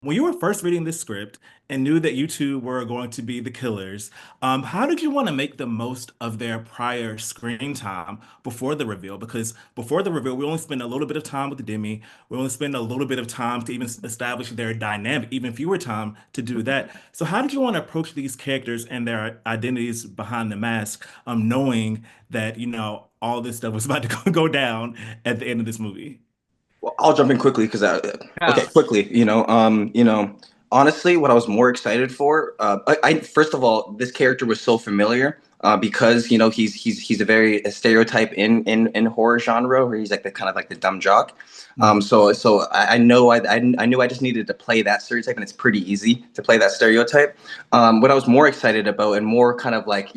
When you were first reading this script and knew that you two were going to be the killers, how did you want to make the most of their prior screen time before the reveal? Because before the reveal, we only spend a little bit of time with Demi. We only spend a little bit of time to even establish their dynamic, even fewer time to do that. So, how did you want to approach these characters and their identities behind the mask, knowing that, all this stuff was about to go down at the end of this movie? Well, I'll jump in quickly because okay, Yeah. quickly. Honestly, what I was more excited for, I first of all, this character was so familiar because he's a very a stereotype in horror genre where he's like the kind of like the dumb jock. I know I knew I just needed to play that stereotype, and it's pretty easy to play that stereotype. What I was more excited about and more kind of like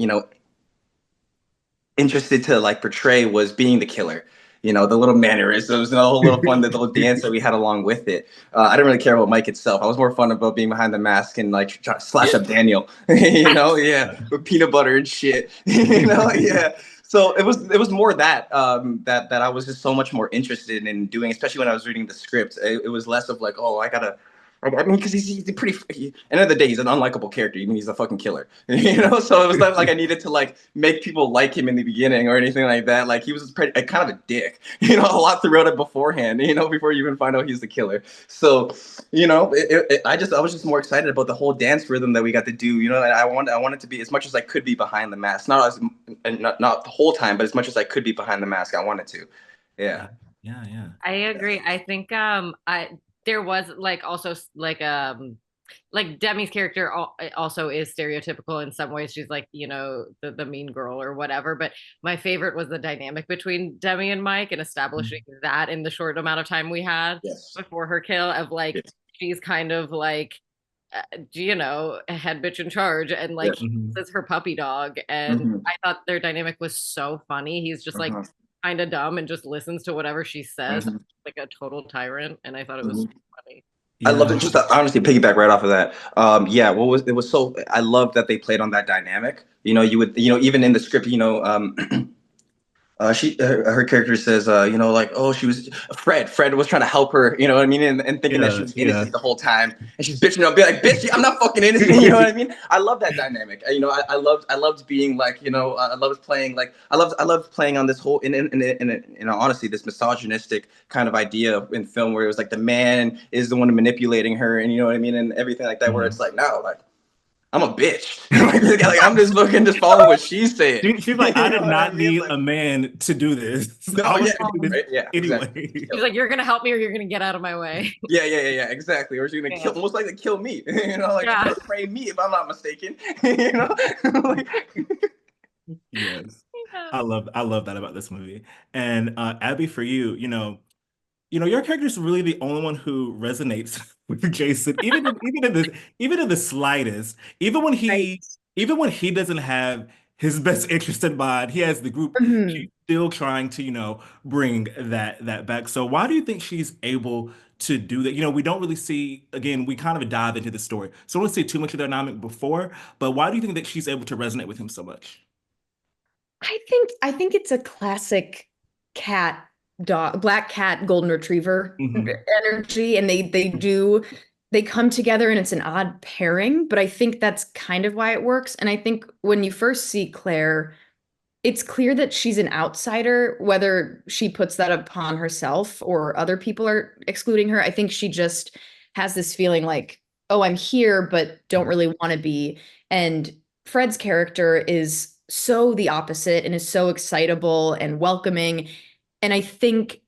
interested to like portray was being the killer. The little mannerisms, the whole little fun, the little dance that we had along with it. I didn't really care about Mike itself. I was more fun about being behind the mask and like trying to slash up Daniel, yeah, with peanut butter and shit, yeah. So it was more that I was just so much more interested in doing, especially when I was reading the script. It was less of like, oh, I gotta I mean, because he's a pretty. End of the day, he's an unlikable character. Even he's a fucking killer, So it was not like I needed to like make people like him in the beginning or anything like that. Like he was pretty, kind of a dick, a lot throughout it beforehand. Before you even find out he's the killer. So, I was just more excited about the whole dance rhythm that we got to do. And I wanted to be as much as I could be behind the mask, not as and not the whole time, but as much as I could be behind the mask. I wanted to, yeah. Yeah, yeah, yeah. I agree. I think I there was like also like Demi's character also is stereotypical in some ways. She's like, the mean girl or whatever. But my favorite was the dynamic between Demi and Mike and establishing that in the short amount of time we had Yes. before her kill of like Yes. she's kind of like a head bitch in charge and like Yes. he Mhm. is her puppy dog. And Mm-hmm. I thought their dynamic was so funny. He's just like Uh-huh. kind of dumb and just listens to whatever she says, Mm-hmm. like a total tyrant. And I thought it was Mm-hmm. so funny. I loved Yeah. it. Just to honestly piggyback right off of that. Yeah, what was it was so I love that they played on that dynamic. You would even in the script, her character says, like, oh, she was Fred was trying to help her, you know what I mean, and thinking that she Yeah, was yeah. innocent the whole time, and she's bitching up, be like, bitch, I'm not fucking innocent, you know what I mean? I love that dynamic. I loved being like, I loved playing like I loved playing on this whole honestly this misogynistic kind of idea in film where it was like the man is the one manipulating her, and you know what I mean, and everything like that, where it's Mhm. like no, like I'm a bitch, like I'm just looking, just following what she's saying, She's like, I you know did what I not mean? need Like a man to do this. no, I was yeah, gonna do this right, yeah, exactly. anyway. She's like, you're gonna help me or you're gonna get out of my way. Yeah, exactly. Or she's gonna Yeah. kill, most likely kill me. Like she's Yeah. gonna frame me if I'm not mistaken. Like, Yes. Yeah. I love that about this movie. And Abby, for you, your character is really the only one who resonates with Jason, even in the slightest. Right. Even when he doesn't have his best interest in mind, he has the group. She's Mhm. still trying to, bring that back. So why do you think she's able to do that? We don't really see, again, we kind of dive into the story. So I don't see too much of the dynamic before, but why do you think that she's able to resonate with him so much? I think it's a classic cat dog, black cat golden retriever Hmm. energy, and they come together and it's an odd pairing, but I think that's kind of why it works. And I think when you first see Claire, it's clear that she's an outsider, whether she puts that upon herself or other people are excluding her. I think she just has this feeling like, oh, I'm here, but don't really want to be. And Fred's character is so the opposite and is so excitable and welcoming. And I think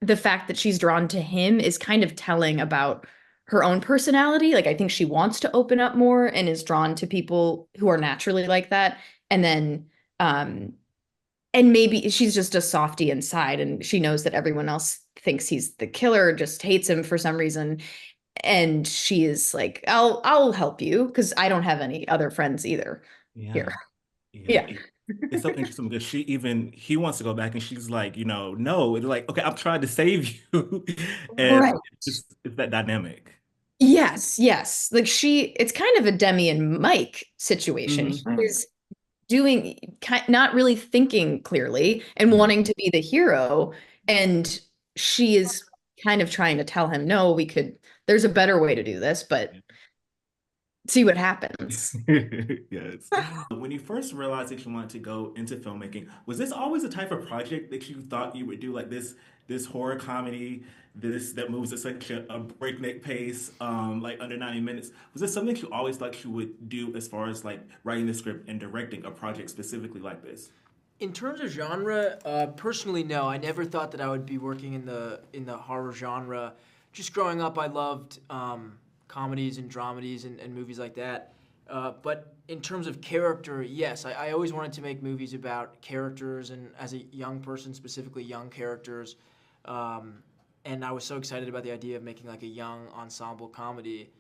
the fact that she's drawn to him is kind of telling about her own personality. Like, I think she wants to open up more and is drawn to people who are naturally like that. And then, um, and maybe she's just a softie inside and she knows that everyone else thinks he's the killer, just hates him for some reason. And she is like, I'll help you because I don't have any other friends either Yeah. here. Yeah. Yeah. It's so interesting because he wants to go back and she's like, no. It's like, okay, I'm trying to save you. And Right. it's that dynamic. Yes, yes. Like it's kind of a Demi and Mike situation. Hmm. He's doing not really thinking clearly and wanting to be the hero, and she is kind of trying to tell him, no, there's a better way to do this, but see what happens. Yes. When you first realized that you wanted to go into filmmaking, was this always the type of project that you thought you would do, like this horror comedy, this that moves at such a breakneck pace, like under 90 minutes? Was this something you always thought you would do as far as like writing the script and directing a project specifically like this? In terms of genre, personally, no. I never thought that I would be working in the horror genre. Just growing up, I loved comedies and dramedies and movies like that. But in terms of character, yes, I always wanted to make movies about characters, and as a young person, specifically young characters. And I was so excited about the idea of making like a young ensemble comedy.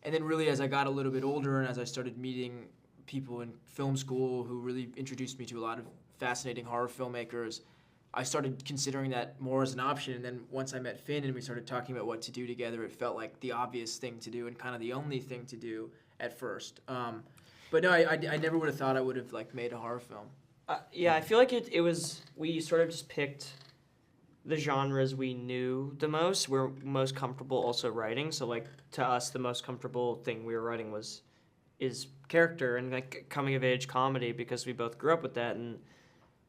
And then really as I got a little bit older and as I started meeting people in film school who really introduced me to a lot of fascinating horror filmmakers, I started considering that more as an option. And then once I met Finn and we started talking about what to do together, it felt like the obvious thing to do and kind of the only thing to do at first. But no, I never would have thought I would have like made a horror film. Yeah, I feel like it was, we sort of just picked the genres we knew the most, we're most comfortable also writing. So like to us, the most comfortable thing we were writing is character and like coming of age comedy, because we both grew up with that. And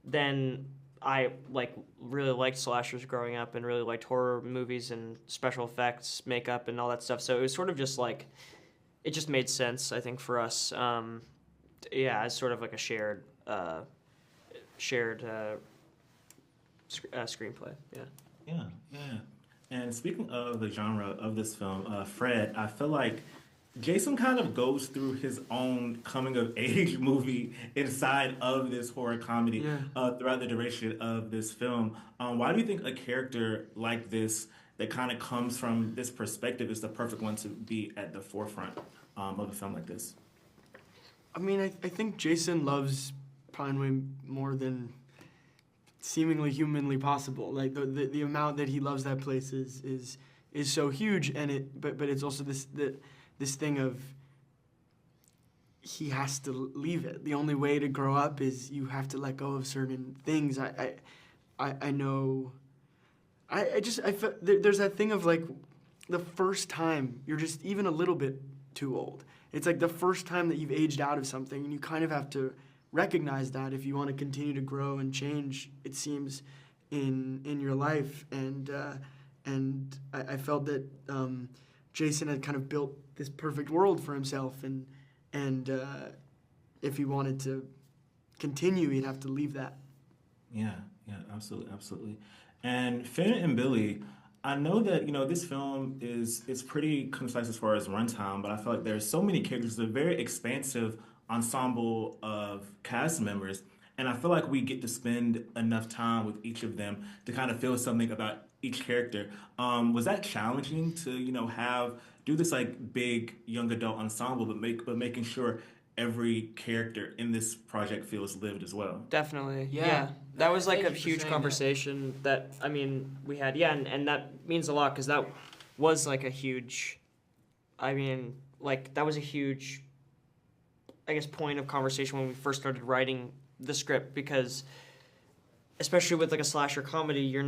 then I like really liked slashers growing up and really liked horror movies and special effects, makeup and all that stuff. So it was sort of just like, it just made sense, I think, for us. Yeah, as sort of like a shared screenplay. Yeah. Yeah, yeah. And speaking of the genre of this film, Fred, I feel like Jason kind of goes through his own coming of age movie inside of this horror comedy Yeah. throughout the duration of this film. Why do you think a character like this that kind of comes from this perspective is the perfect one to be at the forefront of a film like this? I mean, I think Jason loves Pine way more than seemingly humanly possible. Like the amount that he loves that place is so huge, and but it's also this thing of he has to leave it. The only way to grow up is you have to let go of certain things. I know. There's that thing of like the first time you're just even a little bit too old. It's like the first time that you've aged out of something, and you kind of have to recognize that if you want to continue to grow and change, it seems, in your life. And I felt that Jason had kind of built this perfect world for himself, and if he wanted to continue, he'd have to leave that. Yeah, yeah, absolutely, absolutely. And Finn and Billy, I know that this film is pretty concise as far as runtime, but I feel like there's so many characters, a very expansive ensemble of cast members, and I feel like we get to spend enough time with each of them to kind of feel something about each character. Was that challenging to have do this like big young adult ensemble, but making sure every character in this project feels lived as well? Definitely. Yeah. That was like Thank a you for huge saying conversation that, I mean, we had. Yeah, and that means a lot because that was like a huge, I mean, like that was a huge, I guess, point of conversation when we first started writing the script, because especially with like a slasher comedy, you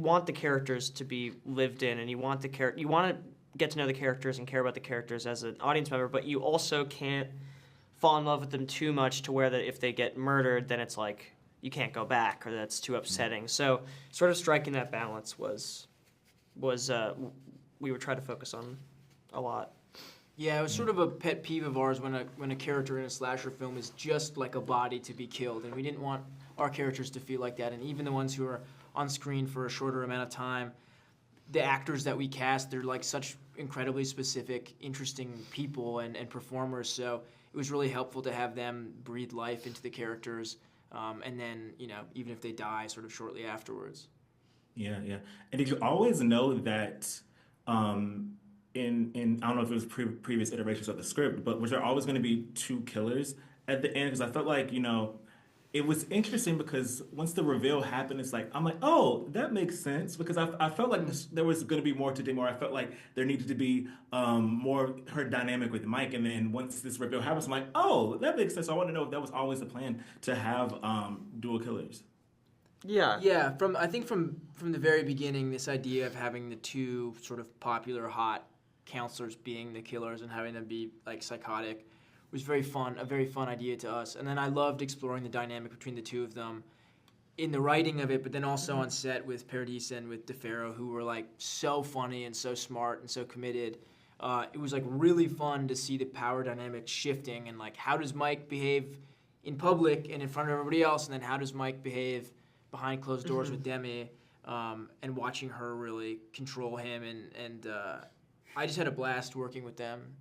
want the characters to be lived in, and you want to get to know the characters and care about the characters as an audience member, but you also can't fall in love with them too much to where that if they get murdered, then it's like you can't go back, or that's too upsetting. So sort of striking that balance was we would try to focus on a lot. Yeah, it was sort of a pet peeve of ours when a character in a slasher film is just like a body to be killed, and we didn't want our characters to feel like that. And even the ones who are on screen for a shorter amount of time, the actors that we cast, they're like such incredibly specific, interesting people and performers. So it was really helpful to have them breathe life into the characters, and then even if they die, sort of shortly afterwards. Yeah, yeah. And did you always know that in I don't know if it was previous iterations of the script, but was there always going to be two killers at the end? Because I felt like it was interesting because once the reveal happened, it's like I'm like, oh, that makes sense because I felt like there was going to be more to do more. I felt like there needed to be more her dynamic with Mike, and then once this reveal happens, I'm like, oh, that makes sense. So I want to know if that was always the plan to have dual killers. Yeah. Yeah, I think from the very beginning, this idea of having the two sort of popular hot counselors being the killers and having them be like psychotic was very fun, a very fun idea to us. And then I loved exploring the dynamic between the two of them in the writing of it, but then also on set with Pardis and with DeFaro, who were like so funny and so smart and so committed. It was like really fun to see the power dynamic shifting and like how does Mike behave in public and in front of everybody else, and then how does Mike behave behind closed doors with Demi, and watching her really control him, and I just had a blast working with them.